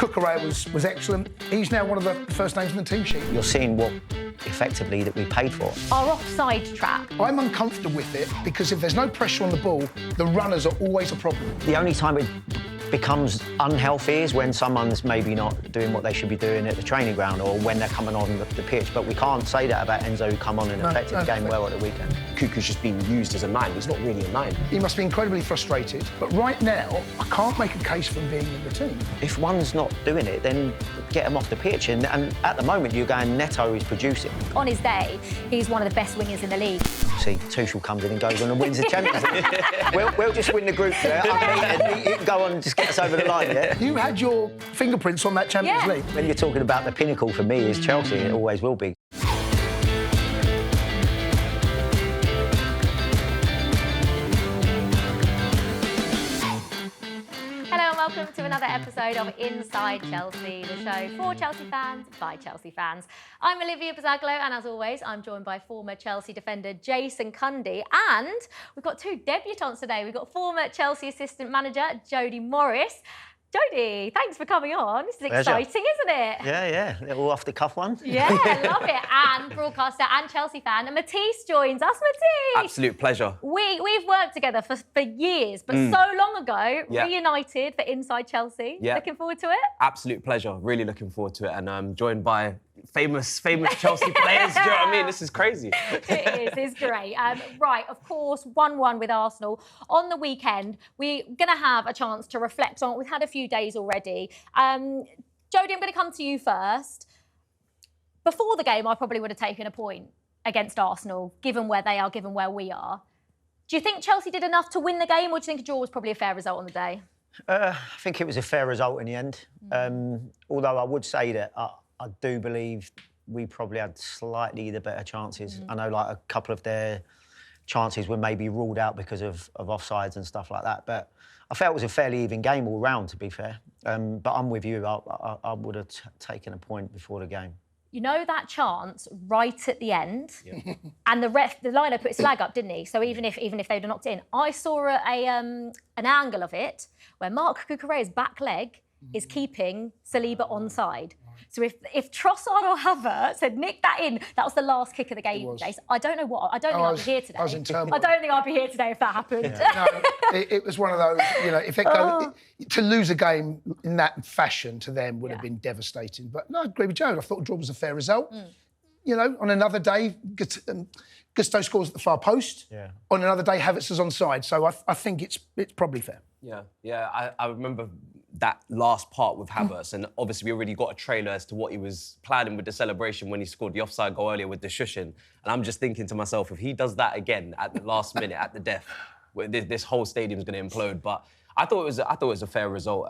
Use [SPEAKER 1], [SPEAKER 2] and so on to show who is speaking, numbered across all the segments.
[SPEAKER 1] Cucurella was excellent. He's now one of the first names in the team sheet.
[SPEAKER 2] You're seeing what effectively that we paid for.
[SPEAKER 3] Our offside trap.
[SPEAKER 1] I'm uncomfortable with it because if there's no pressure on the ball, the runners are always a problem.
[SPEAKER 2] The only time it becomes unhealthy is when someone's maybe not doing what they should be doing at the training ground or when they're coming on the pitch. But we can't say that about Enzo, who come on and affected the game well at the weekend.
[SPEAKER 4] Cuckoo's just being used as a 9. He's not really a 9.
[SPEAKER 1] He must be incredibly frustrated. But right now, I can't make a case for him being in the team.
[SPEAKER 2] If one's not doing it, then get him off the pitch. And at the moment, you're going, Neto is producing.
[SPEAKER 3] On his day, he's one of the best wingers in the league.
[SPEAKER 2] See, Tuchel comes in and goes on and wins the Champions League. we'll just win the group there. He can go on and just get us over the line, yeah?
[SPEAKER 1] You had your fingerprints on that Champions League.
[SPEAKER 2] When you're talking about the pinnacle for me is Chelsea, it always will be.
[SPEAKER 3] Welcome to another episode of Inside Chelsea, the show for Chelsea fans by Chelsea fans. I'm Olivia Buzaglo, and as always, I'm joined by former Chelsea defender Jason Cundy, and we've got two debutants today. We've got former Chelsea assistant manager Jody Morris. Jody, thanks for coming on. This is exciting, isn't it?
[SPEAKER 2] Yeah. Little off-the-cuff one.
[SPEAKER 3] Yeah, love it. And broadcaster and Chelsea fan, and Matisse joins us. Matisse!
[SPEAKER 4] Absolute pleasure.
[SPEAKER 3] We've worked together for years, but so long ago, reunited for Inside Chelsea.
[SPEAKER 4] Yeah.
[SPEAKER 3] Looking forward to it?
[SPEAKER 4] Absolute pleasure. Really looking forward to it. And I'm joined by famous Chelsea players. Do you know what I mean? This is crazy.
[SPEAKER 3] It is. It's great. Right, of course, 1-1 with Arsenal. On the weekend, we're going to have a chance to reflect on it. We've had a few days already. Jody, I'm going to come to you first. Before the game, I probably would have taken a point against Arsenal, given where they are, given where we are. Do you think Chelsea did enough to win the game, or do you think a draw was probably a fair result on the day?
[SPEAKER 2] I think it was a fair result in the end. Although I would say that I do believe we probably had slightly the better chances. I know like a couple of their chances were maybe ruled out because of offsides and stuff like that. But I felt it was a fairly even game all round, to be fair. But I'm with you. I would have taken a point before the game.
[SPEAKER 3] You know that chance right at the end, and the liner put his flag up, didn't he? So even if they'd have knocked it in, I saw an angle of it where Marc Cucurella's back leg is keeping Saliba onside. So if Trossard or Havertz had nicked that in, that was the last kick of the game, Jace. I don't know what. I don't think I'd be here today.
[SPEAKER 1] I was in turmoil.
[SPEAKER 3] I don't think I'd be here today if that happened.
[SPEAKER 1] No, it was one of those, if it goes... To lose a game in that fashion to them would have been devastating. But no, I agree with Joe. I thought the draw was a fair result. On another day, Gusto scores at the far post. On another day, Havertz is onside. So I think it's probably fair.
[SPEAKER 4] Yeah. I remember that last part with Havertz, and obviously we already got a trailer as to what he was planning with the celebration when he scored the offside goal earlier with the shushing. And I'm just thinking to myself, if he does that again at the last minute, at the death, this whole stadium's going to implode. But I thought it was a fair result.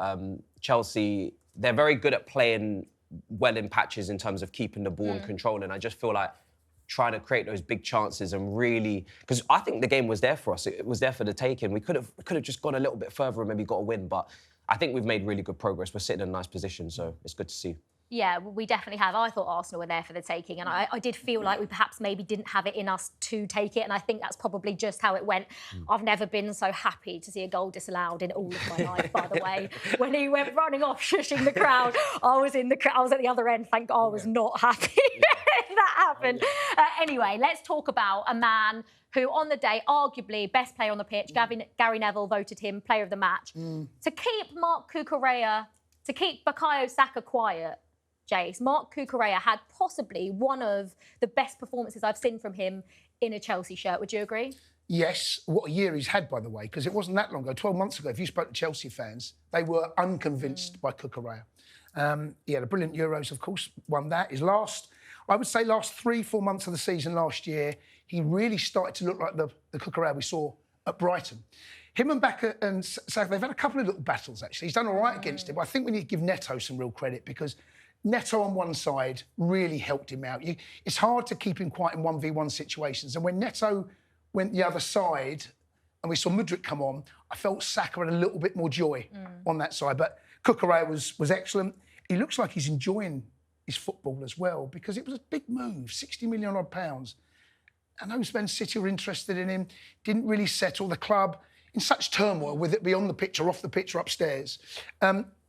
[SPEAKER 4] Chelsea, they're very good at playing well in patches in terms of keeping the ball in control, and I just feel like trying to create those big chances and really, because I think the game was there for us. It was there for the taking. We could have just gone a little bit further and maybe got a win, but I think we've made really good progress. We're sitting in a nice position, so it's good to see.
[SPEAKER 3] Yeah, we definitely have. I thought Arsenal were there for the taking, and I did feel like we perhaps maybe didn't have it in us to take it, and I think that's probably just how it went. I've never been so happy to see a goal disallowed in all of my life, by the way. When he went running off, shushing the crowd, I was at the other end. Thank God I was not happy that happened. Anyway, let's talk about a man who on the day, arguably best player on the pitch, Gary Neville voted him player of the match. To keep Marc Cucurella, to keep Bukayo Saka quiet, Jace, Marc Cucurella had possibly one of the best performances I've seen from him in a Chelsea shirt. Would you agree?
[SPEAKER 1] Yes. What a year he's had, by the way, because it wasn't that long ago, 12 months ago, if you spoke to Chelsea fans, they were unconvinced by Cucurella. He had a brilliant Euros, of course, won that. His last 3-4 months of the season last year, he really started to look like the Cucurella we saw at Brighton. Him and Baka and Saka, they've had a couple of little battles, actually. He's done all right against him, but I think we need to give Neto some real credit because Neto on one side really helped him out. It's hard to keep him quiet in 1v1 situations. And when Neto went the other side and we saw Madueke come on, I felt Saka had a little bit more joy on that side. But Cucurella was excellent. He looks like he's enjoying his football as well because it was a big move, 60 million odd pounds. I know Man City were interested in him, didn't really settle the club in such turmoil with it beyond the pitch or off the pitch or upstairs.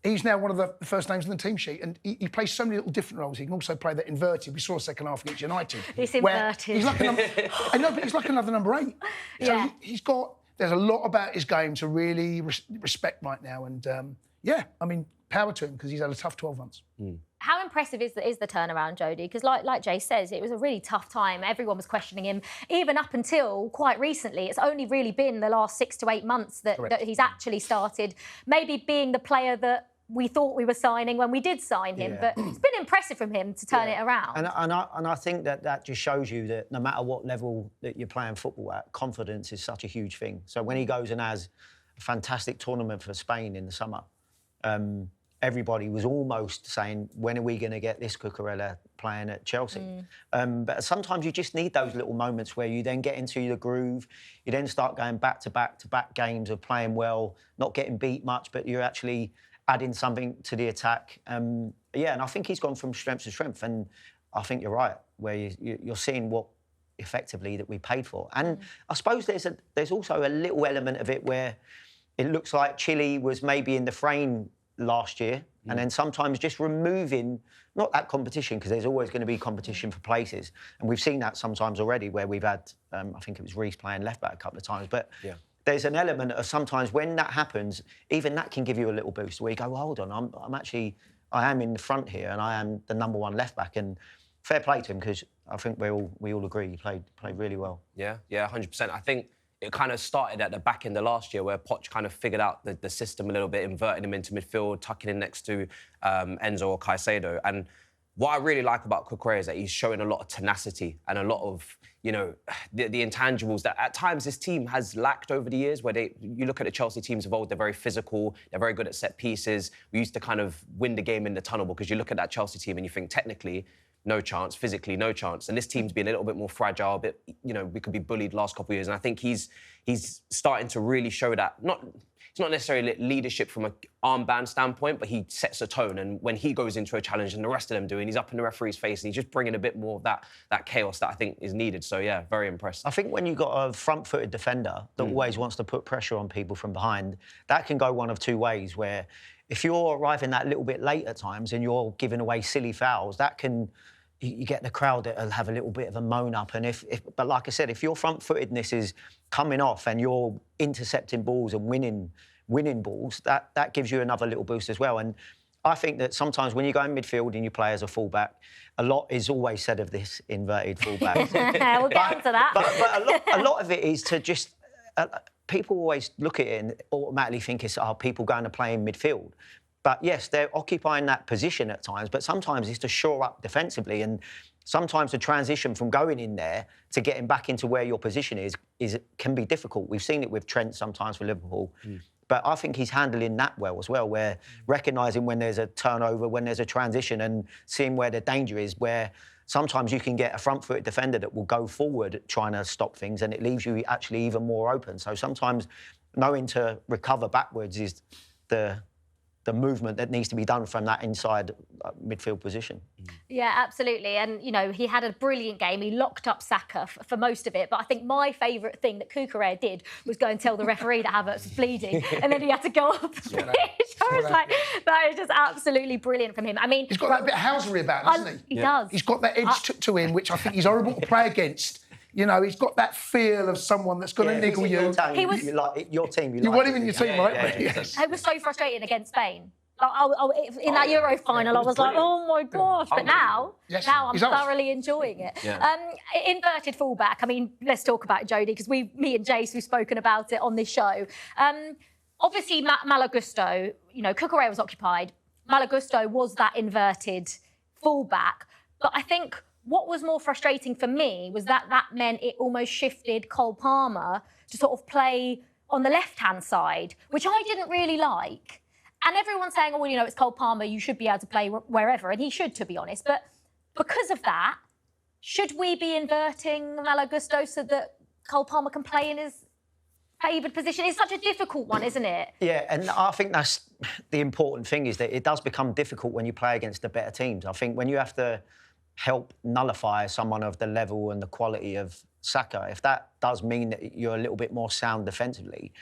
[SPEAKER 1] he's now one of the first names on the team sheet, and he plays so many little different roles. He can also play that inverted. We saw a second half against United.
[SPEAKER 3] It's inverted.
[SPEAKER 1] He's like I know, but he's like another number 8. So
[SPEAKER 3] Yeah.
[SPEAKER 1] he's got. There's a lot about his game to really respect right now, and I mean, power to him because he's had a tough 12 months.
[SPEAKER 3] How impressive is the turnaround, Jody? Because like Jay says, it was a really tough time. Everyone was questioning him, even up until quite recently. It's only really been the last 6 to 8 months that he's actually started maybe being the player that we thought we were signing when we did sign him. But it's been impressive from him to turn it around.
[SPEAKER 2] And I think that just shows you that no matter what level that you're playing football at, confidence is such a huge thing. So when he goes and has a fantastic tournament for Spain in the summer, everybody was almost saying, when are we going to get this Cucurella playing at Chelsea? But sometimes you just need those little moments where you then get into the groove, you then start going back-to-back games of playing well, not getting beat much, but you're actually adding something to the attack. And I think he's gone from strength to strength. And I think you're right, where you're seeing what effectively that we paid for. And I suppose there's also a little element of it where it looks like Chile was maybe in the frame last year, and then sometimes just removing, not that competition, because there's always going to be competition for places. And we've seen that sometimes already where we've had, I think it was Reece playing left-back a couple of times, but there's an element of sometimes when that happens, even that can give you a little boost where you go, well, hold on, I am in the front here and I am the number 1 left-back. And fair play to him, because I think we all agree he played really well. Yeah,
[SPEAKER 4] 100%. I think it kind of started at the back end of last year where Poch kind of figured out the system a little bit, inverting him into midfield, tucking in next to Enzo or Caicedo. And what I really like about Cucurella is that he's showing a lot of tenacity and a lot of, the intangibles that at times this team has lacked over the years, where you look at the Chelsea teams of old, they're very physical, they're very good at set pieces. We used to kind of win the game in the tunnel because you look at that Chelsea team and you think technically, no chance, physically, no chance. And this team's been a little bit more fragile, we could be bullied last couple of years. And I think he's starting to really show that, it's not necessarily leadership from an armband standpoint, but he sets a tone. And when he goes into a challenge and the rest of them do, and he's up in the referee's face and he's just bringing a bit more of that chaos that I think is needed. So, yeah, very impressed.
[SPEAKER 2] I think when you've got a front-footed defender that always wants to put pressure on people from behind, that can go one of two ways, where if you're arriving that little bit late at times and you're giving away silly fouls, that can... You get the crowd that'll have a little bit of a moan up, and but like I said, if your front-footedness is coming off and you're intercepting balls and winning balls, that gives you another little boost as well. And I think that sometimes when you go in midfield and you play as a fullback, a lot is always said of this inverted fullback.
[SPEAKER 3] We'll get onto that.
[SPEAKER 2] But a lot of it is to just people always look at it and automatically think it's people going to play in midfield. But yes, they're occupying that position at times, but sometimes it's to shore up defensively. And sometimes the transition from going in there to getting back into where your position can be difficult. We've seen it with Trent sometimes for Liverpool. But I think he's handling that well as well, where recognising when there's a turnover, when there's a transition, and seeing where the danger is, where sometimes you can get a front-footed defender that will go forward trying to stop things, and it leaves you actually even more open. So sometimes knowing to recover backwards is the movement that needs to be done from that inside midfield position.
[SPEAKER 3] Yeah, absolutely. And, he had a brilliant game. He locked up Saka for most of it. But I think my favourite thing that Cucurella did was go and tell the referee that Havertz was bleeding. And then he had to go off the pitch. I was like, that is just absolutely brilliant from him. I mean...
[SPEAKER 1] He's got that bit of housery about him, hasn't he?
[SPEAKER 3] He does.
[SPEAKER 1] He's got that edge to him, which I think he's horrible to play against. He's got that feel of someone that's going to niggle you.
[SPEAKER 2] He was... You like your team.
[SPEAKER 1] You want him in your team, right?
[SPEAKER 3] Yes. It was so frustrating against Spain. In that Euro final, I was like, oh my gosh. But now I'm thoroughly enjoying it. Yeah. Inverted fullback. I mean, let's talk about it, Jody, because me and Jace, we've spoken about it on this show. Obviously, Malo Gusto, Cucurella was occupied. Malo Gusto was that inverted fullback. But I think what was more frustrating for me was that meant it almost shifted Cole Palmer to sort of play on the left-hand side, which I didn't really like. And everyone's saying, it's Cole Palmer, you should be able to play wherever, and he should, to be honest. But because of that, should we be inverting Malo Gusto so that Cole Palmer can play in his favoured position? It's such a difficult one, isn't it?
[SPEAKER 2] Yeah, and I think that's the important thing, is that it does become difficult when you play against the better teams. I think when you have to help nullify someone of the level and the quality of Saka, if that does mean that you're a little bit more sound defensively,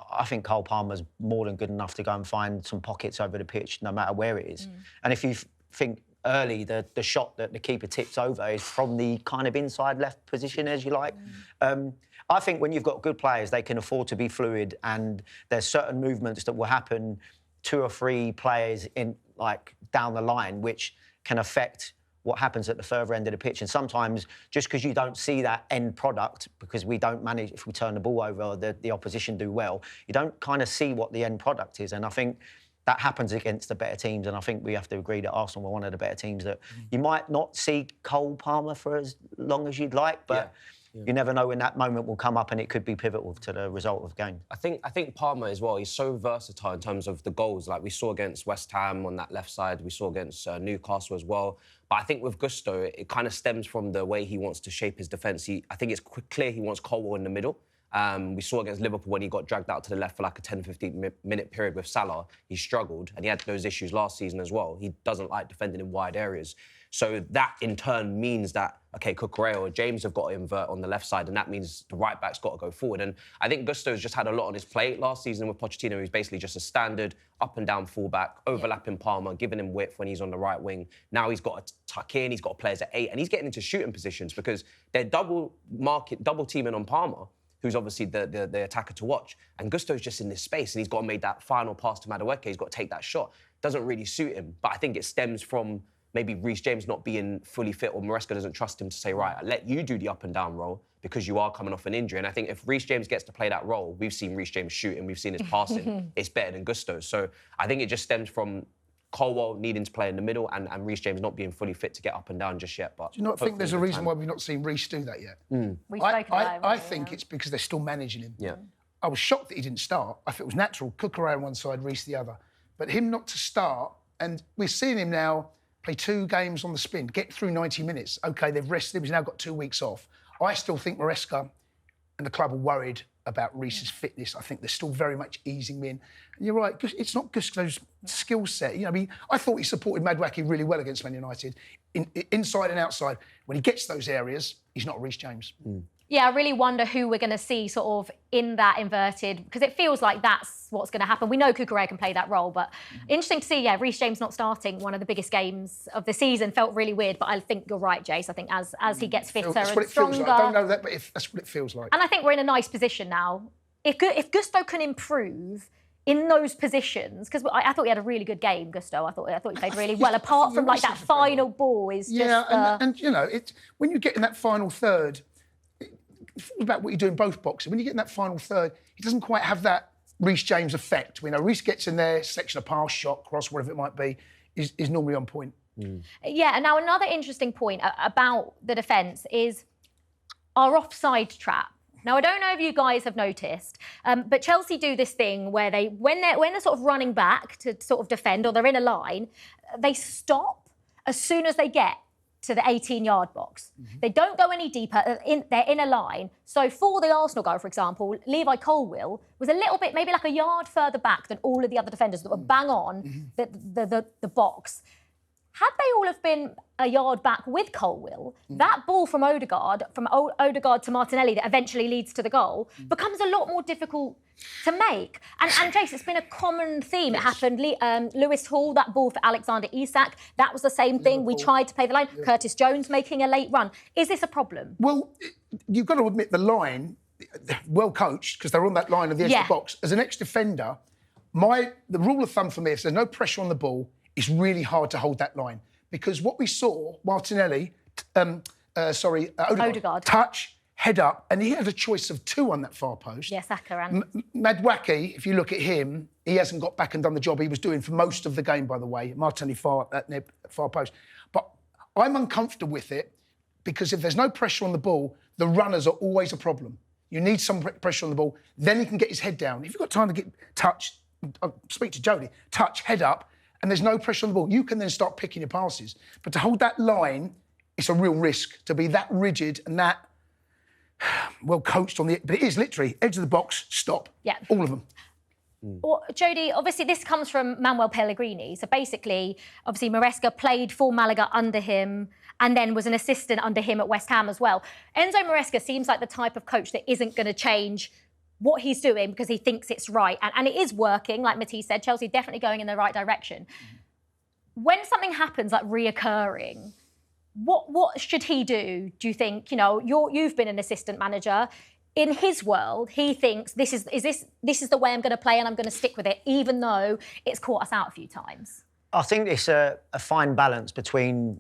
[SPEAKER 2] I think Cole Palmer's more than good enough to go and find some pockets over the pitch, no matter where it is. And if you think early, the shot that the keeper tips over is from the kind of inside left position, as you like. I think when you've got good players, they can afford to be fluid, and there's certain movements that will happen 2 or 3 players in down the line, which can affect what happens at the further end of the pitch. And sometimes, just because you don't see that end product, because we don't manage, if we turn the ball over or the opposition do well, you don't kind of see what the end product is. And I think that happens against the better teams. And I think we have to agree that Arsenal were one of the better teams that you might not see Cole Palmer for as long as you'd like, but you never know when that moment will come up and it could be pivotal to the result of the game.
[SPEAKER 4] I think Palmer as well, he's so versatile in terms of the goals. Like we saw against West Ham on that left side, we saw against Newcastle as well. But I think with Gusto, it kind of stems from the way he wants to shape his defence. I think it's clear he wants Colwell in the middle. We saw against Liverpool when he got dragged out to the left for like a 10-15 minute period with Salah, he struggled, and he had those issues last season as well. He doesn't like defending in wide areas. So that in turn means that, OK, Cucurella or James have got to invert on the left side, and that means the right back's got to go forward. And I think Gusto's just had a lot on his plate last season with Pochettino. He was basically just a standard up and down fullback, overlapping Palmer, giving him width when he's on the right wing. Now he's got to tuck in, he's got players at 8, and he's getting into shooting positions because they're double teaming on Palmer, who's obviously the attacker to watch. And Gusto's just in this space, and he's got to make that final pass to Madueke. He's got to take that shot. Doesn't really suit him. But I think it stems from maybe Reece James not being fully fit, or Maresca doesn't trust him to say, right, I'll let you do the up and down role because you are coming off an injury. And I think if Reece James gets to play that role, we've seen Reece James shooting, we've seen his passing, it's better than Gusto. So I think it just stems from Colwell needing to play in the middle and Reece James not being fully fit to get up and down just yet. But
[SPEAKER 1] do you not think there's a reason why we've not seen Reece do that yet? I think it's because they're still managing him.
[SPEAKER 4] Yeah.
[SPEAKER 1] I was shocked that he didn't start. I thought it was natural. Cucurella on one side, Reece the other. But him not to start, and we're seeing him now play 2 games on the spin, get through 90 minutes. OK, they've rested him, he's now got 2 weeks off. I still think Maresca and the club are worried about Reece's fitness. I think they're still very much easing him in. And you're right, it's not Gusto's skill set. You know, I mean, I thought he supported Madueke really well against Man United, inside and outside. When he gets those areas, he's not Reece James.
[SPEAKER 3] Yeah, I really wonder who we're going to see sort of in that inverted, because it feels like that's what's going to happen. We know Cucurella can play that role, but interesting to see, Reece James not starting one of the biggest games of the season felt really weird, but I think you're right, Jace. I think as he gets fitter and stronger...
[SPEAKER 1] Like. I don't know that, but that's what it feels like.
[SPEAKER 3] And I think we're in a nice position now. If Gusto can improve in those positions, because I thought he had a really good game, Gusto. I thought he played really well, apart from like that final ball is just...
[SPEAKER 1] Yeah, and you know, when you get in that final third... It's about what you do in both boxes. When you get in that final third, he doesn't quite have that Reece James effect. We know Reece gets in there, selection of pass, shot, cross, whatever it might be, is normally on point.
[SPEAKER 3] Yeah, and now another interesting point about the defence is our offside trap. Now, I don't know if you guys have noticed, but Chelsea do this thing where when they're sort of running back to sort of defend, or they're in a line, they stop as soon as they get to the 18-yard box. They don't go any deeper. They're in a line. So for the Arsenal goal, for example, Levi Colwill was a little bit, maybe like a yard further back than all of the other defenders that were bang on the box. Had they all have been a yard back with Colwill, that ball from Odegaard to Martinelli that eventually leads to the goal becomes a lot more difficult to make. And Jace, it's been a common theme. It happened, Lewis Hall, that ball for Alexander Isak, that was the same thing. We tried to play the line. Yeah. Curtis Jones making a late run. Is this a problem?
[SPEAKER 1] Well, you've got to admit the line, well coached, because they're on that line of the edge of the box. As an ex-defender, the rule of thumb for me is there's no pressure on the ball, it's really hard to hold that line. Because what we saw, Martinelli, Odegaard, touch, head up, and he had a choice of 2 on that far post.
[SPEAKER 3] Yeah, Saka and...
[SPEAKER 1] Madueke, if you look at him, he hasn't got back and done the job he was doing for most of the game, by the way. Martinelli far post. But I'm uncomfortable with it because if there's no pressure on the ball, the runners are always a problem. You need some pressure on the ball, then he can get his head down. If you've got time to get touch, speak to Jody, touch, head up, and there's no pressure on the ball, you can then start picking your passes. But to hold that line, it's a real risk to be that rigid and that well coached on the... But it is literally edge of the box, stop.
[SPEAKER 3] Yeah.
[SPEAKER 1] All of them.
[SPEAKER 3] Well, Jody, obviously this comes from Manuel Pellegrini. So basically, obviously Maresca played for Malaga under him and then was an assistant under him at West Ham as well. Enzo Maresca seems like the type of coach that isn't going to change what he's doing because he thinks it's right. And it is working, like Matisse said, Chelsea definitely going in the right direction. When something happens like reoccurring, what should he do you think? You've been an assistant manager. In his world, he thinks this is the way I'm going to play and I'm going to stick with it, even though it's caught us out a few times.
[SPEAKER 2] I think it's a fine balance between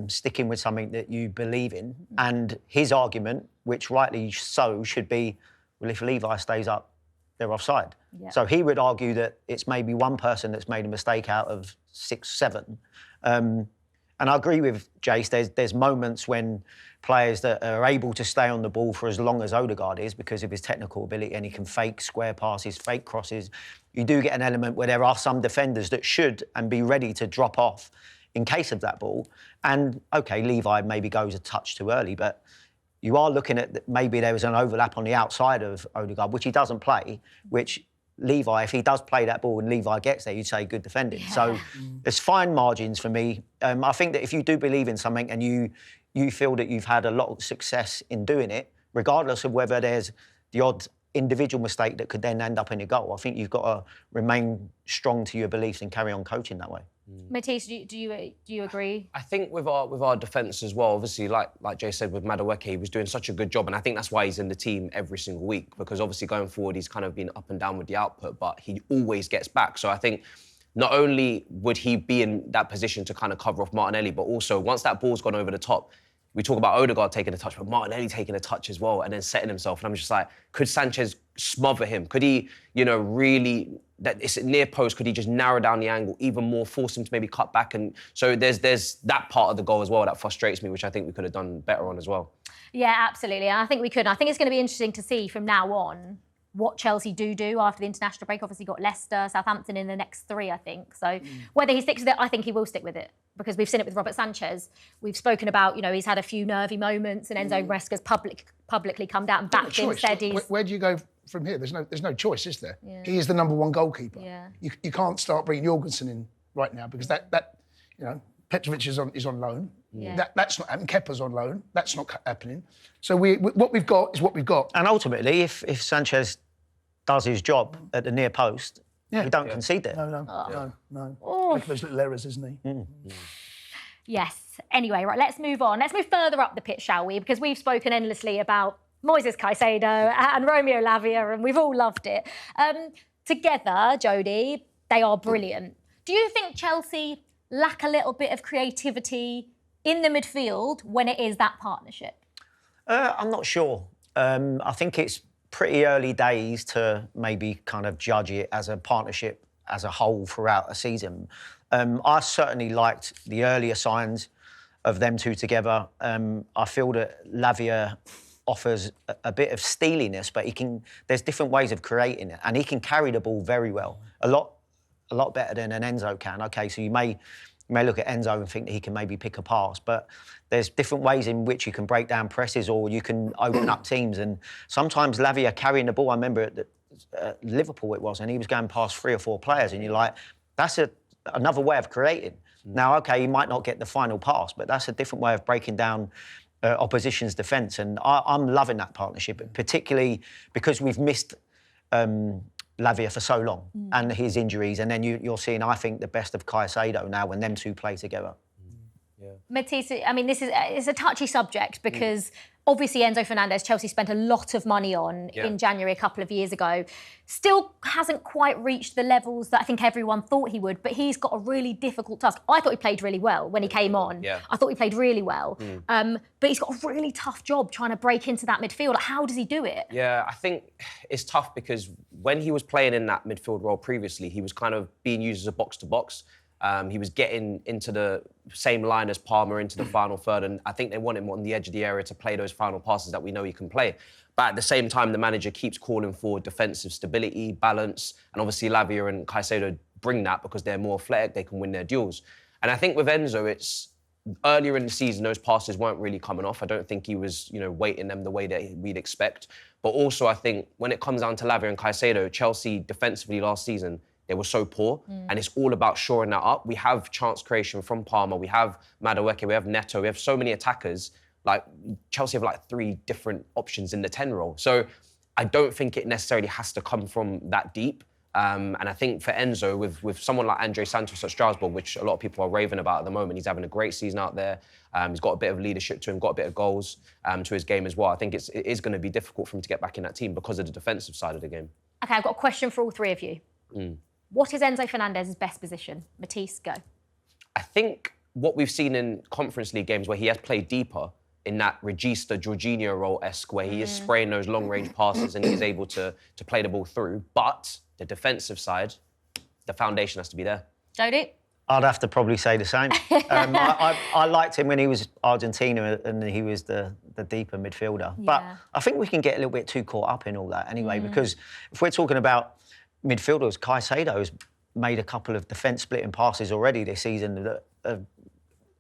[SPEAKER 2] sticking with something that you believe in and his argument, which rightly so should be, well, if Levi stays up, they're offside.
[SPEAKER 3] Yeah.
[SPEAKER 2] So he would argue that it's maybe one person that's made a mistake out of 6, 7. And I agree with Jace, there's moments when players that are able to stay on the ball for as long as Odegaard is because of his technical ability and he can fake square passes, fake crosses. You do get an element where there are some defenders that should and be ready to drop off in case of that ball. And, OK, Levi maybe goes a touch too early, but you are looking at maybe there was an overlap on the outside of Odegaard, which he doesn't play, which Levi, if he does play that ball and Levi gets there, you'd say good defending. Yeah. So there's fine margins for me. I think that if you do believe in something and you feel that you've had a lot of success in doing it, regardless of whether there's the odd individual mistake that could then end up in a goal, I think you've got to remain strong to your beliefs and carry on coaching that way.
[SPEAKER 3] Matisse, do you agree?
[SPEAKER 4] I think with our defence as well, obviously, like Jay said, with Madueke, he was doing such a good job, and I think that's why he's in the team every single week, because obviously going forward, he's kind of been up and down with the output, but he always gets back. So I think not only would he be in that position to kind of cover off Martinelli, but also once that ball's gone over the top, we talk about Odegaard taking a touch, but Martinelli taking a touch as well and then setting himself. And I'm just like, could Sanchez smother him? Could he, really, that it's near post, could he just narrow down the angle even more, force him to maybe cut back? And so there's that part of the goal as well that frustrates me, which I think we could have done better on as well.
[SPEAKER 3] Yeah, absolutely. And I think we could. I think it's going to be interesting to see from now on what Chelsea do after the international break. Obviously got Leicester, Southampton in the next 3, I think. So whether he sticks with it, I think he will stick with it because we've seen it with Robert Sanchez. We've spoken about, he's had a few nervy moments and Enzo Maresca's publicly come down and backed him, said he's...
[SPEAKER 1] Where do you go from here? There's no choice, is there? Yeah. He is the number 1 goalkeeper.
[SPEAKER 3] Yeah.
[SPEAKER 1] You can't start bringing Jorgensen in right now because that Petrovic is on loan.
[SPEAKER 3] Yeah.
[SPEAKER 1] That's not happening. Kepa's on loan. That's not happening. So what we've got is what we've got.
[SPEAKER 2] And ultimately, if Sanchez does his job at the near post, we don't concede there.
[SPEAKER 1] No. Making those little errors, isn't he?
[SPEAKER 3] Yes. Anyway, right, let's move on. Let's move further up the pitch, shall we? Because we've spoken endlessly about Moises Caicedo and Romeo Lavia, and we've all loved it. Together, Jody, they are brilliant. Do you think Chelsea lack a little bit of creativity in the midfield when it is that partnership?
[SPEAKER 2] I'm not sure. I think it's pretty early days to maybe kind of judge it as a partnership as a whole throughout a season. I certainly liked the earlier signs of them two together. I feel that Lavia offers a bit of steeliness, but there's different ways of creating it, and he can carry the ball very well, a lot better than an Enzo can. Okay, so you may look at Enzo and think that he can maybe pick a pass, but there's different ways in which you can break down presses or you can open up teams. And sometimes Lavia carrying the ball, I remember at Liverpool it was, and he was going past 3 or 4 players, and you're like, that's another way of creating. Now, okay, you might not get the final pass, but that's a different way of breaking down opposition's defence. And I'm loving that partnership, particularly because we've missed Lavia for so long and his injuries. And then you're seeing, I think, the best of Caicedo now when them two play together.
[SPEAKER 3] Yeah. Matisse, I mean, it's a touchy subject because obviously Enzo Fernandez, Chelsea spent a lot of money on in January a couple of years ago. Still hasn't quite reached the levels that I think everyone thought he would, but he's got a really difficult task. I thought he played really well when he came on. Yeah. I thought he played really well. But he's got a really tough job trying to break into that midfield. How does he do it? Yeah,
[SPEAKER 4] I think it's tough because when he was playing in that midfield role previously, he was kind of being used as a box-to-box. He was getting into the same line as Palmer into the final third, and I think they want him on the edge of the area to play those final passes that we know he can play. But at the same time, the manager keeps calling for defensive stability, balance, and obviously Lavia and Caicedo bring that because they're more athletic, they can win their duels. And I think with Enzo, it's earlier in the season, those passes weren't really coming off. I don't think he was, weighting them the way that we'd expect. But also, I think when it comes down to Lavia and Caicedo, Chelsea defensively last season, they were so poor, and it's all about shoring that up. We have chance creation from Palmer, we have Madueke, we have Neto, we have so many attackers. Like, Chelsea have 3 different options in the 10 role. So I don't think it necessarily has to come from that deep. And I think for Enzo, with someone like Andre Santos at Strasbourg, which a lot of people are raving about at the moment, he's having a great season out there. He's got a bit of leadership to him, got a bit of goals to his game as well. I think it is going to be difficult for him to get back in that team because of the defensive side of the game.
[SPEAKER 3] OK, I've got a question for all three of you. What is Enzo Fernandez's best position? Matisse, go.
[SPEAKER 4] I think what we've seen in Conference League games where he has played deeper in that Regista, Jorginho role-esque, where he is spraying those long-range passes and he's able to play the ball through. But the defensive side, the foundation has to be there.
[SPEAKER 3] Jody?
[SPEAKER 2] I'd have to probably say the same. I liked him when he was Argentina and he was the deeper midfielder.
[SPEAKER 3] Yeah.
[SPEAKER 2] But I think we can get a little bit too caught up in all that anyway, because if we're talking about midfielders, Caicedo's made a couple of defence-splitting passes already this season that are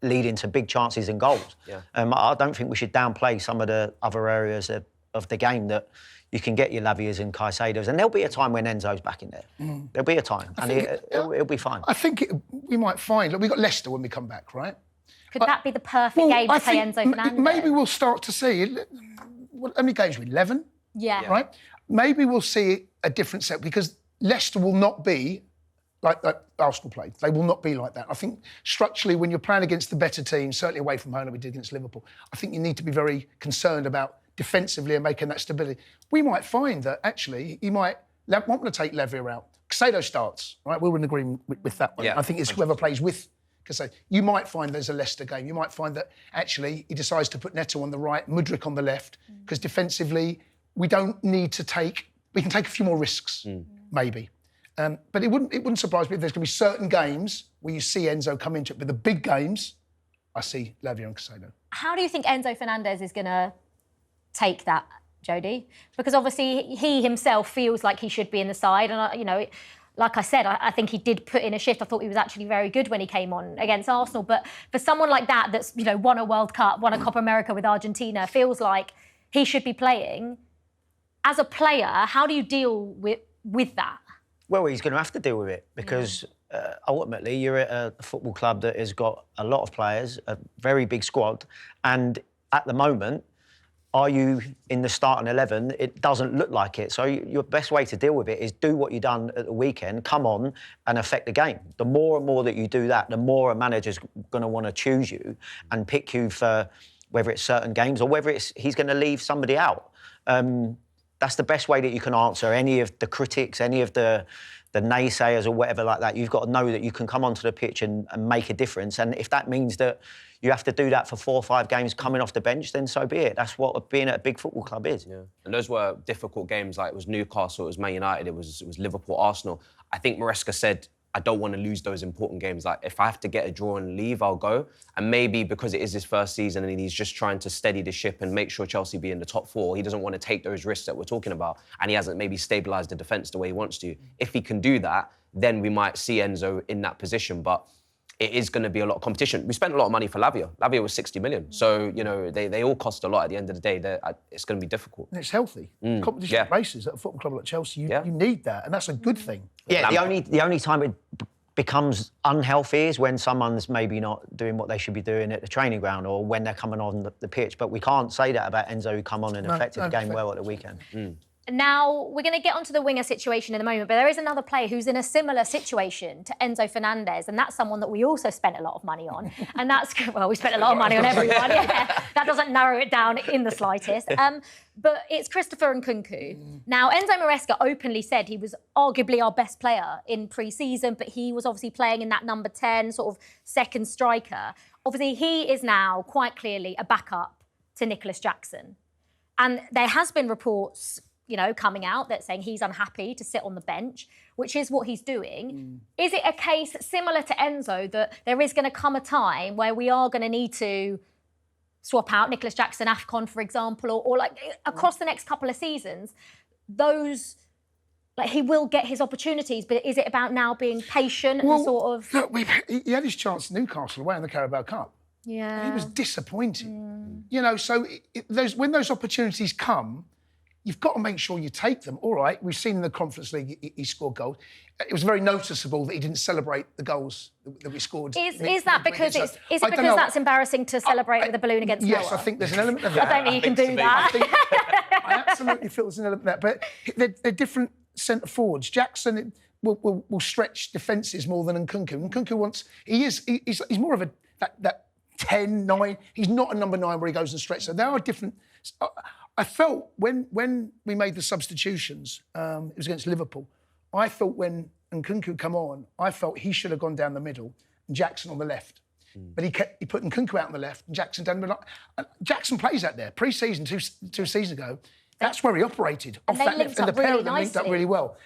[SPEAKER 2] leading to big chances and goals.
[SPEAKER 4] Yeah.
[SPEAKER 2] I don't think we should downplay some of the other areas of the game that you can get your Lavias and Caicedos, and there'll be a time when Enzo's back in there. There'll be a time, and it'll be fine.
[SPEAKER 1] I think we might find... Look, we've got Leicester when we come back, right?
[SPEAKER 3] Could that be the perfect game to play Enzo Fernandez?
[SPEAKER 1] Maybe we'll start to see... How many games are we? 11?
[SPEAKER 3] Yeah.
[SPEAKER 1] Right? Maybe we'll see a different set, because Leicester will not be like Arsenal played. They will not be like that. I think structurally, when you're playing against the better teams, certainly away from home like we did against Liverpool, I think you need to be very concerned about defensively and making that stability. We might find that actually he might want to take Levia out. Caicedo starts, right? We wouldn't agree with that one.
[SPEAKER 4] Yeah.
[SPEAKER 1] I think it's whoever plays with Caicedo. You might find there's a Leicester game. You might find that actually he decides to put Neto on the right, Mudryk on the left, because defensively we don't need to take... We can take a few more risks, maybe. But it wouldn't surprise me if there's going to be certain games where you see Enzo come into it. But the big games, I see Lavia and Caicedo.
[SPEAKER 3] How do you think Enzo Fernandez is going to take that, Jody? Because obviously he himself feels like he should be in the side. And, like I said, I think he did put in a shift. I thought he was actually very good when he came on against Arsenal. But for someone like that's, won a World Cup, won a Copa America with Argentina, feels like he should be playing. As a player, how do you deal with that?
[SPEAKER 2] Well, he's going to have to deal with it because ultimately you're at a football club that has got a lot of players, a very big squad, and at the moment, are you in the starting 11? It doesn't look like it. So your best way to deal with it is do what you've done at the weekend, come on and affect the game. The more and more that you do that, the more a manager's going to want to choose you and pick you for whether it's certain games or whether he's going to leave somebody out. That's the best way that you can answer any of the critics, any of the naysayers or whatever like that. You've got to know that you can come onto the pitch and make a difference. And if that means that you have to do that for 4 or 5 games coming off the bench, then so be it. That's what being at a big football club is.
[SPEAKER 4] Yeah. And those were difficult games. Like it was Newcastle, it was Man United, it was Liverpool, Arsenal. I think Maresca said, I don't want to lose those important games. Like, if I have to get a draw and leave, I'll go. And maybe because it is his first season and he's just trying to steady the ship and make sure Chelsea be in the top 4, he doesn't want to take those risks that we're talking about. And he hasn't maybe stabilised the defence the way he wants to. If he can do that, then we might see Enzo in that position. But it is going to be a lot of competition. We spent a lot of money for Lavia. Lavia was 60 million. So, they all cost a lot at the end of the day. It's going to be difficult.
[SPEAKER 1] And it's healthy. Competition races at a football club like Chelsea, you need that. And that's a good thing.
[SPEAKER 2] Yeah, the only time it becomes unhealthy is when someone's maybe not doing what they should be doing at the training ground or when they're coming on the pitch. But we can't say that about Enzo, who come on and affected the game well at the weekend.
[SPEAKER 3] Now, we're going to get onto the winger situation in a moment, but there is another player who's in a similar situation to Enzo Fernandez, and that's someone that we also spent a lot of money on. And that's, well, we spent a lot of money on everyone. Yeah, that doesn't narrow it down in the slightest. But it's Christopher Nkunku. Now, Enzo Maresca openly said he was arguably our best player in pre-season, but he was obviously playing in that number 10, sort of second striker. Obviously, he is now quite clearly a backup to Nicholas Jackson. And there has been reports coming out that saying he's unhappy to sit on the bench, which is what he's doing. Is it a case similar to Enzo that there is going to come a time where we are going to need to swap out Nicholas Jackson, AFCON, for example, or like across the next couple of seasons, those... Like, he will get his opportunities, but is it about now being patient and sort of...
[SPEAKER 1] Look, he had his chance at Newcastle away in the Carabao Cup.
[SPEAKER 3] Yeah.
[SPEAKER 1] He was disappointing. So when those opportunities come, you've got to make sure you take them. All right, we've seen in the Conference League he scored goals. It was very noticeable that he didn't celebrate the goals that we scored.
[SPEAKER 3] Is that because that's embarrassing to celebrate with a balloon against
[SPEAKER 1] Yes,
[SPEAKER 3] Noah?
[SPEAKER 1] I think there's an element of that.
[SPEAKER 3] I don't think you can do that.
[SPEAKER 1] I absolutely feel there's an element of that. But they're different centre forwards. Jackson will stretch defences more than Nkunku. Nkunku he's more of that 10, 9. He's not a number 9 where he goes and stretches. So there are different. I felt when we made the substitutions, it was against Liverpool. I thought when Nkunku come on, I felt he should have gone down the middle and Jackson on the left. But he put Nkunku out on the left and Jackson down the middle. Jackson plays out there. Pre-season, two seasons ago, that's where he operated, off that left. And the pair of them linked up really well.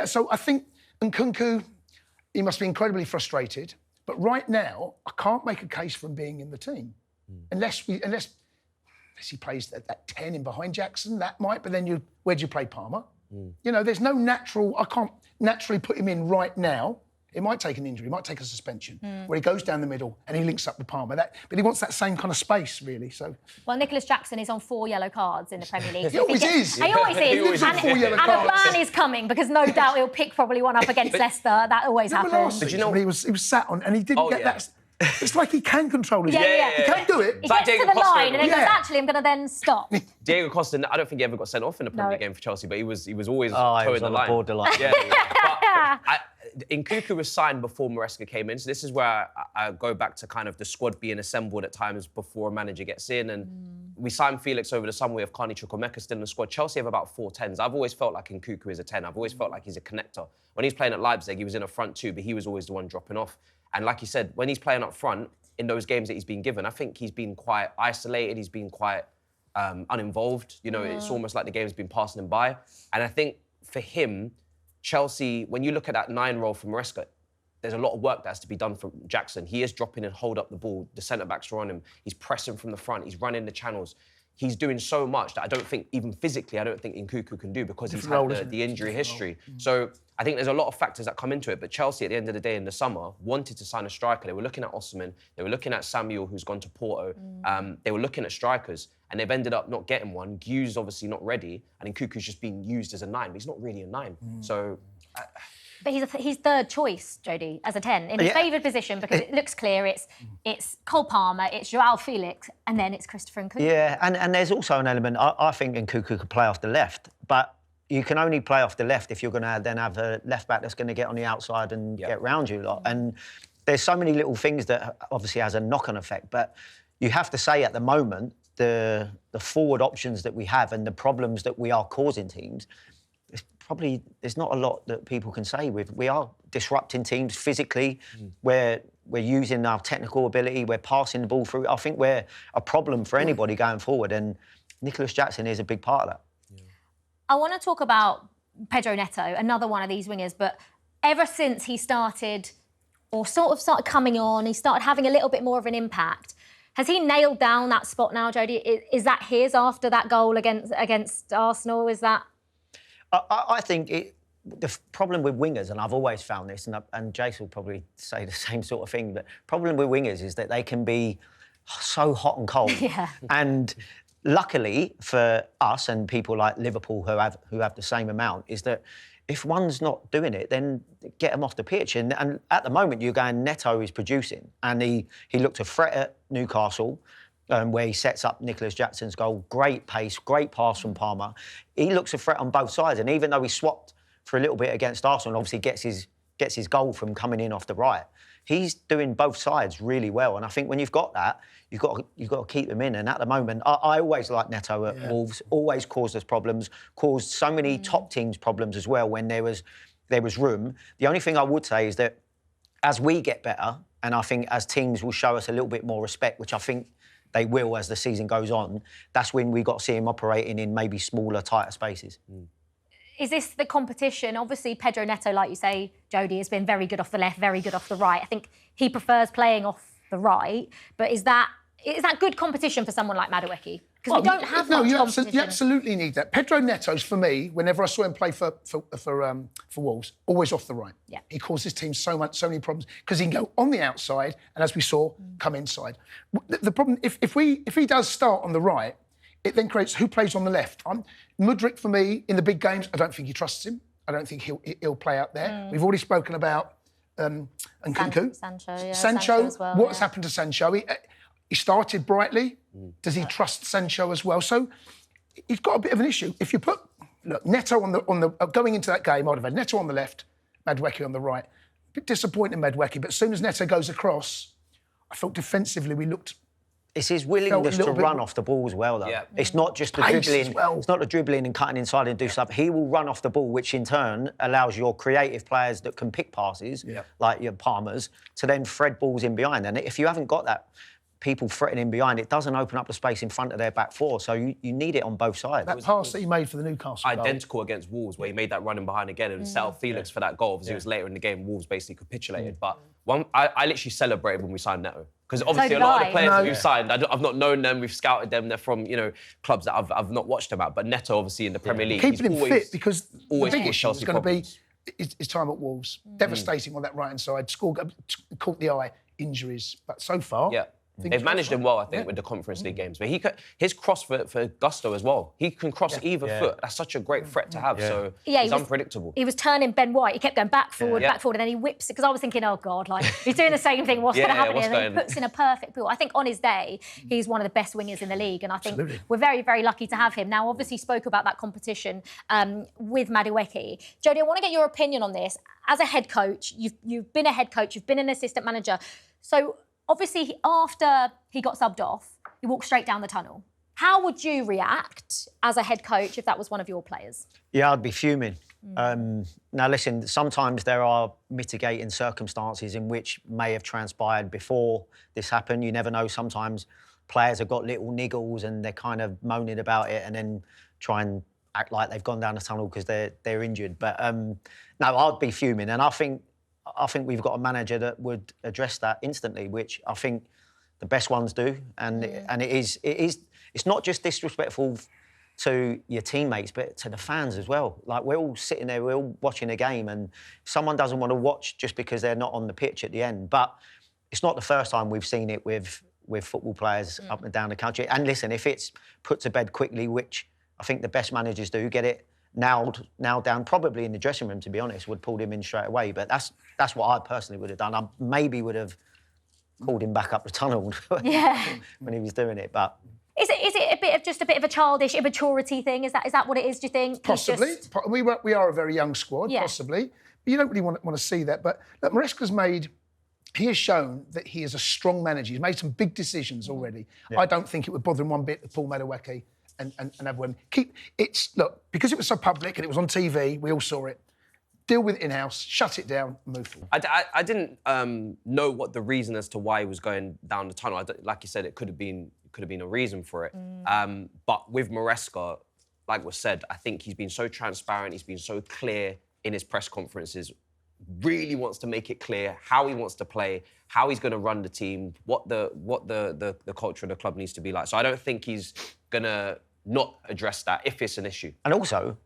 [SPEAKER 1] So I think Nkunku, he must be incredibly frustrated. But right now, I can't make a case for him being in the team. Unless he plays that 10 in behind Jackson, that might. But then where'd you play Palmer? You know, there's no natural. I can't naturally put him in right now. It might take an injury, it might take a suspension, where he goes down the middle and he links up with Palmer. But he wants that same kind of space, really. So.
[SPEAKER 3] Well, Nicholas Jackson is on 4 yellow cards in the Premier League.
[SPEAKER 1] He always is.
[SPEAKER 3] He always is.
[SPEAKER 1] And
[SPEAKER 3] a ban is coming because no doubt he'll pick probably one up against Leicester. That always happens.
[SPEAKER 1] But you know, he was sat on and he didn't get that. It's like he can control his
[SPEAKER 3] He
[SPEAKER 1] can do it.
[SPEAKER 3] He gets to the line and then goes, actually, I'm going to then stop.
[SPEAKER 4] Diego Costa, I don't think he ever got sent off in a Premier League game for Chelsea, but he was always towing the line.
[SPEAKER 2] Borderline.
[SPEAKER 4] Nkunku was signed before Maresca came in, so this is where I go back to kind of the squad being assembled at times before a manager gets in. And we signed Felix over the summer. We have Carney Chukwuemeka still in the squad. Chelsea have about 4 10s. I've always felt like Nkunku is a 10. I've always felt like he's a connector. When he's playing at Leipzig, he was in a front 2, but he was always the one dropping off. And like you said, when he's playing up front, in those games that he's been given, I think he's been quite isolated. He's been quite uninvolved. You know, it's almost like the game's been passing him by. And I think for him, Chelsea, when you look at that 9 role for Maresca, there's a lot of work that has to be done from Jackson. He is dropping and hold up the ball. The centre-backs are on him. He's pressing from the front. He's running the channels. He's doing so much that I don't think, even physically, I don't think Nkunku can do because he's had the injury history. So I think there's a lot of factors that come into it. But Chelsea, at the end of the day, in the summer, wanted to sign a striker. They were looking at Osimhen. They were looking at Samuel, who's gone to Porto. They were looking at strikers, and they've ended up not getting one. Gu's obviously not ready, and Nkunku's just being used as a 9, but he's not really a 9. So...
[SPEAKER 3] But he's third choice, Jody, as a 10, in his favoured position because it looks clear. It's Cole Palmer, it's Joao Felix, and then it's Christopher Nkunku.
[SPEAKER 2] Yeah, and there's also an element. I think Nkunku could play off the left, but you can only play off the left if you're going to then have a left back that's going to get on the outside and get round you lot. And there's so many little things that obviously has a knock-on effect. But you have to say at the moment the forward options that we have and the problems that we are causing teams. There's not a lot that people can say with. We are disrupting teams physically. We're using our technical ability. We're passing the ball through. I think we're a problem for anybody going forward, and Nicholas Jackson is a big part of that.
[SPEAKER 3] I want to talk about Pedro Neto, another one of these wingers, but ever since he started, or sort of started coming on, he started having a little bit more of an impact. Has he nailed down that spot now, Jody? Is that his after that goal against Arsenal? Is that...
[SPEAKER 2] I think the problem with wingers, and I've always found this, and Jace will probably say the same sort of thing, but problem with wingers is that they can be so hot and cold. And luckily for us and people like Liverpool who have the same amount, is that if one's not doing it, then get them off the pitch. And at the moment, you're going, Neto is producing, and he looked a threat at Newcastle. Where he sets up Nicholas Jackson's goal. Great pace, great pass from Palmer. He looks a threat on both sides, and even though he swapped for a little bit against Arsenal, and obviously gets his goal from coming in off the right, he's doing both sides really well. And I think when you've got that, you've got to keep them in. And at the moment, I always liked Neto at Wolves. Always caused us problems. Caused so many top teams problems as well when there was room. The only thing I would say is that as we get better, and I think as teams will show us a little bit more respect, which I think they will as the season goes on, that's when we got to see him operating in maybe smaller, tighter spaces.
[SPEAKER 3] Is this the competition? Obviously, Pedro Neto, like you say, Jody, has been very good off the left, very good off the right. I think he prefers playing off the right, but is that good competition for someone like Madueke? Because we don't have much competition.
[SPEAKER 1] You absolutely need that. Pedro Neto's, for me, whenever I saw him play for Wolves, always off the right.
[SPEAKER 3] Yeah.
[SPEAKER 1] He causes teams so many problems because he can go on the outside and, as we saw, come inside. The problem, if he does start on the right, it then creates who plays on the left. Mudryk, for me, in the big games, I don't think he trusts him. I don't think he'll play out there. We've already spoken about Nkunku.
[SPEAKER 3] Sancho as well.
[SPEAKER 1] What's happened to Sancho? He started brightly. Does he trust Sancho as well? So he's got a bit of an issue. If you put Neto on the going into that game, I'd have had Neto on the left, Madueke on the right. A bit disappointing, Madueke, but as soon as Neto goes across, I felt defensively we looked.
[SPEAKER 2] It's his willingness to run off the ball as well, though. Yeah. It's not just the dribbling. Well. It's not the dribbling and cutting inside and do stuff. He will run off the ball, which in turn allows your creative players that can pick passes, like your Palmers, to then thread balls in behind. And if you haven't got that, people threatening in behind, it doesn't open up the space in front of their back four. So you need it on both sides.
[SPEAKER 1] That pass that he made for the Newcastle
[SPEAKER 4] identical against Wolves, where he made that running behind again and set up Felix for that goal. Obviously, it was later in the game, Wolves basically capitulated. But I literally celebrated when we signed Neto. Because obviously a lot of the players that we've signed, I've not known them, we've scouted them, they're from, clubs that I've not watched them at. But Neto, obviously, in the Premier League,
[SPEAKER 1] keeping him fit, because
[SPEAKER 4] always
[SPEAKER 1] the big issue is going to be his time at Wolves.
[SPEAKER 3] Mm.
[SPEAKER 1] Devastating on that right-hand side. Caught the eye, injuries. But so far...
[SPEAKER 4] Yeah. They've managed him well, I think, with the Conference League games. But his cross for Gusto as well. He can cross either foot. That's such a great threat to have. So he's unpredictable.
[SPEAKER 3] He was turning Ben White. He kept going back forward, and then he whips it. Because I was thinking, oh God, he's doing the same thing. What's going to happen here? And then he puts in a perfect ball. I think on his day, he's one of the best wingers in the league. And I think we're very, very lucky to have him. Now, obviously, spoke about that competition with Madueke. Jody, I want to get your opinion on this. As a head coach, you've been a head coach, you've been an assistant manager. So, obviously, after he got subbed off, he walked straight down the tunnel. How would you react as a head coach if that was one of your players?
[SPEAKER 2] Yeah, I'd be fuming. Now, listen, sometimes there are mitigating circumstances in which may have transpired before this happened. You never know. Sometimes players have got little niggles and they're kind of moaning about it and then try and act like they've gone down the tunnel because they're injured. But no, I'd be fuming. And I think we've got a manager that would address that instantly, which I think the best ones do. And it's not just disrespectful to your teammates, but to the fans as well. Like, we're all sitting there, we're all watching a game, and someone doesn't want to watch just because they're not on the pitch at the end. But it's not the first time we've seen it with football players up and down the country. And listen, if it's put to bed quickly, which I think the best managers do, get it nailed down, probably in the dressing room, to be honest, would pull him in straight away. But that's what I personally would have done. I maybe would have pulled him back up the tunnel when he was doing it. But
[SPEAKER 3] is it a bit of a childish immaturity thing? Is that what it is? Do you think?
[SPEAKER 1] Possibly. We are a very young squad. Possibly. But you don't really want to see that. But look, Maresca's he has shown that he is a strong manager. He's made some big decisions already. I don't think it would bother him one bit to pull Madueke and have women. Look, because it was so public and it was on TV, we all saw it. Deal with it in-house, shut it down, and move forward.
[SPEAKER 4] I didn't know what the reason as to why he was going down the tunnel. Like you said, it could have been a reason for it. But with Maresca, like was said, I think he's been so transparent, he's been so clear in his press conferences, really wants to make it clear how he wants to play, how he's going to run the team, what the culture of the club needs to be like. So I don't think he's going to not address that if it's an issue.
[SPEAKER 2] And also,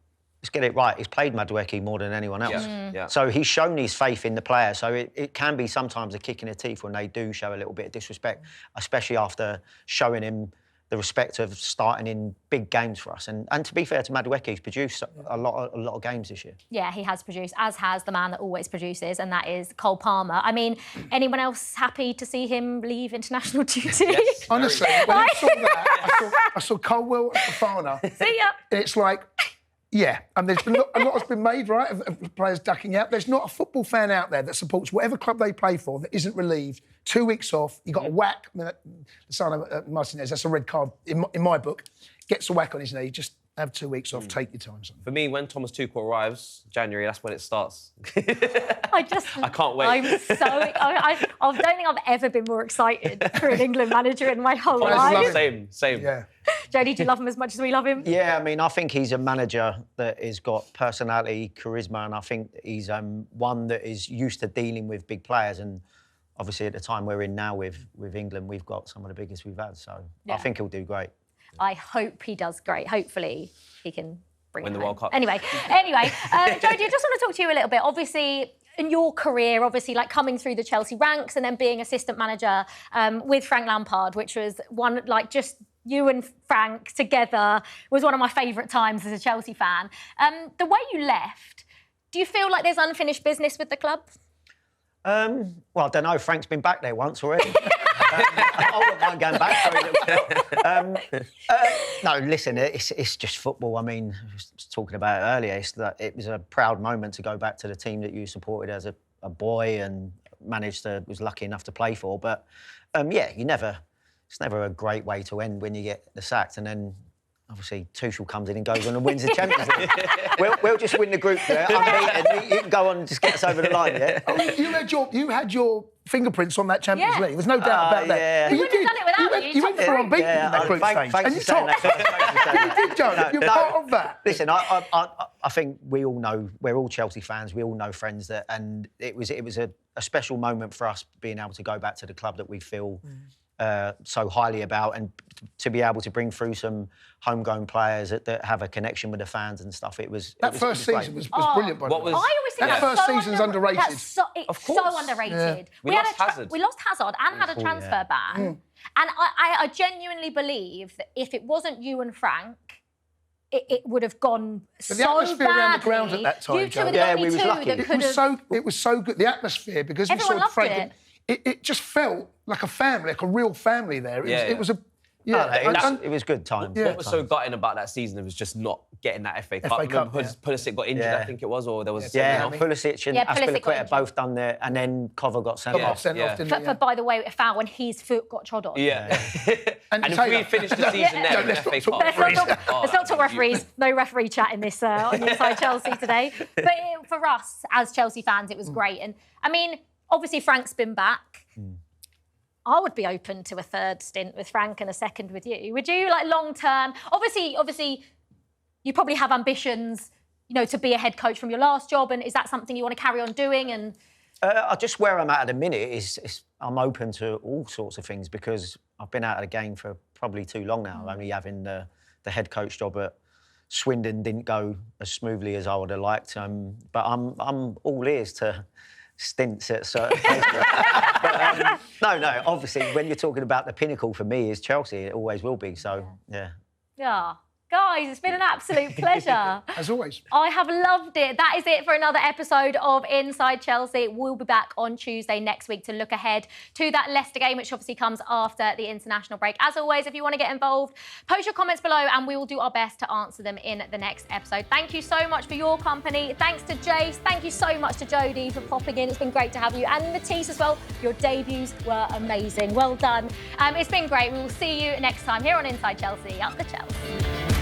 [SPEAKER 2] let's get it right, he's played Madueke more than anyone else.
[SPEAKER 4] Yeah.
[SPEAKER 2] So he's shown his faith in the player. So it can be sometimes a kick in the teeth when they do show a little bit of disrespect, especially after showing him the respect of starting in big games for us. And to be fair to Madueke, he's produced a lot of games this year.
[SPEAKER 3] Yeah, he has produced, as has the man that always produces, and that is Cole Palmer. I mean, anyone else happy to see him leave international duty?
[SPEAKER 1] Yes. Honestly, when I saw that, I saw Colwell and Fofana.
[SPEAKER 3] See ya.
[SPEAKER 1] It's like... Yeah, and there's been a lot has been made, right, of players ducking out. There's not a football fan out there that supports whatever club they play for that isn't relieved. 2 weeks off, you got a whack. I mean, Lissandro Martinez, that's a red card in my book. Gets a whack on his knee. Just have 2 weeks off. Take your time, son.
[SPEAKER 4] For me, when Thomas Tuchel arrives, January, that's when it starts.
[SPEAKER 3] I
[SPEAKER 4] can't wait.
[SPEAKER 3] I don't think I've ever been more excited for an England manager in my whole life.
[SPEAKER 4] Same.
[SPEAKER 1] Yeah.
[SPEAKER 3] Jody, do you love him as much as we love him?
[SPEAKER 2] Yeah, I mean, I think he's a manager that has got personality, charisma, and I think he's one that is used to dealing with big players. And obviously, at the time we're in now with England, we've got some of the biggest we've had. So I think he'll do great.
[SPEAKER 3] I hope he does great. Hopefully, he can win
[SPEAKER 4] the World Cup.
[SPEAKER 3] Anyway, Jody, I just want to talk to you a little bit. Obviously, in your career, like coming through the Chelsea ranks and then being assistant manager with Frank Lampard, which was one, like, just you and Frank together was one of my favourite times as a Chelsea fan. The way you left, do you feel like there's unfinished business with the club?
[SPEAKER 2] Well, I don't know. Frank's been back there once already. I wouldn't mind going back. No, listen, it's just football. I mean, I was talking about it earlier. It was a proud moment to go back to the team that you supported as a boy and was lucky enough to play for. But yeah, it's never a great way to end when you get the sacked, and then obviously Tuchel comes in and goes on and wins the Champions League. We'll just win the group there. You can go on and just get us over the line, yeah?
[SPEAKER 1] Oh, you had your fingerprints on that Champions League. There's no doubt about that.
[SPEAKER 2] Yeah.
[SPEAKER 1] Well,
[SPEAKER 3] You wouldn't have done it without you.
[SPEAKER 1] You went for unbeaten in that group stage.
[SPEAKER 2] Thanks
[SPEAKER 1] And you
[SPEAKER 2] for saying that.
[SPEAKER 1] You did, Joe. You're part of that.
[SPEAKER 2] Listen, I think we all know, we're all Chelsea fans, we all know friends that, and it was a special moment for us being able to go back to the club that we feel so highly about, and to be able to bring through some homegrown players that have a connection with the fans and stuff.
[SPEAKER 1] That first season was brilliant, by the way.
[SPEAKER 3] I always think
[SPEAKER 1] that first season's underrated.
[SPEAKER 3] It's so underrated.
[SPEAKER 4] Yeah. We lost Hazard.
[SPEAKER 3] We lost Hazard and had a transfer ban. And I genuinely believe that if it wasn't you and Frank, it would have gone so badly.
[SPEAKER 1] The atmosphere around the ground at that time,
[SPEAKER 3] You two were the
[SPEAKER 2] Yeah,
[SPEAKER 3] only
[SPEAKER 2] we was
[SPEAKER 3] two
[SPEAKER 2] lucky.
[SPEAKER 3] that
[SPEAKER 1] It
[SPEAKER 3] could
[SPEAKER 1] was so good. The atmosphere, because we
[SPEAKER 3] Everyone
[SPEAKER 1] saw
[SPEAKER 3] loved
[SPEAKER 1] Frank. It just felt like a family, like a real family there. It was a...
[SPEAKER 2] it was good times.
[SPEAKER 4] What was so gutting about that season, it was just not getting that FA Cup. Pulisic got injured, I think it was, or there was...
[SPEAKER 2] Pulisic and
[SPEAKER 3] Pulisic
[SPEAKER 2] Aspilicueta both done there, and then Cover got sent off.
[SPEAKER 3] For, by the way, a foul when his foot got trod on.
[SPEAKER 4] Yeah. And if we finished the season there in the FA Cup...
[SPEAKER 3] Let's not talk referees. No referee chat in this on Inside Chelsea today. But for us, as Chelsea fans, it was great. And, I mean, obviously Frank's been back. I would be open to a third stint with Frank and a second with you. Would you, like, long term? Obviously, you probably have ambitions, to be a head coach from your last job. And is that something you want to carry on doing? And
[SPEAKER 2] just where I'm at the minute is I'm open to all sorts of things, because I've been out of the game for probably too long now. Only having the head coach job at Swindon didn't go as smoothly as I would have liked. But I'm all ears to stints at certain places. But, no, obviously, when you're talking about the pinnacle for me is Chelsea, it always will be, so, yeah.
[SPEAKER 3] Yeah. Guys, it's been an absolute pleasure.
[SPEAKER 1] As always.
[SPEAKER 3] I have loved it. That is it for another episode of Inside Chelsea. We'll be back on Tuesday next week to look ahead to that Leicester game, which obviously comes after the international break. As always, if you want to get involved, post your comments below and we will do our best to answer them in the next episode. Thank you so much for your company. Thanks to Jace. Thank you so much to Jody for popping in. It's been great to have you. And Matisse as well. Your debuts were amazing. Well done. It's been great. We will see you next time here on Inside Chelsea. Up the Chelsea.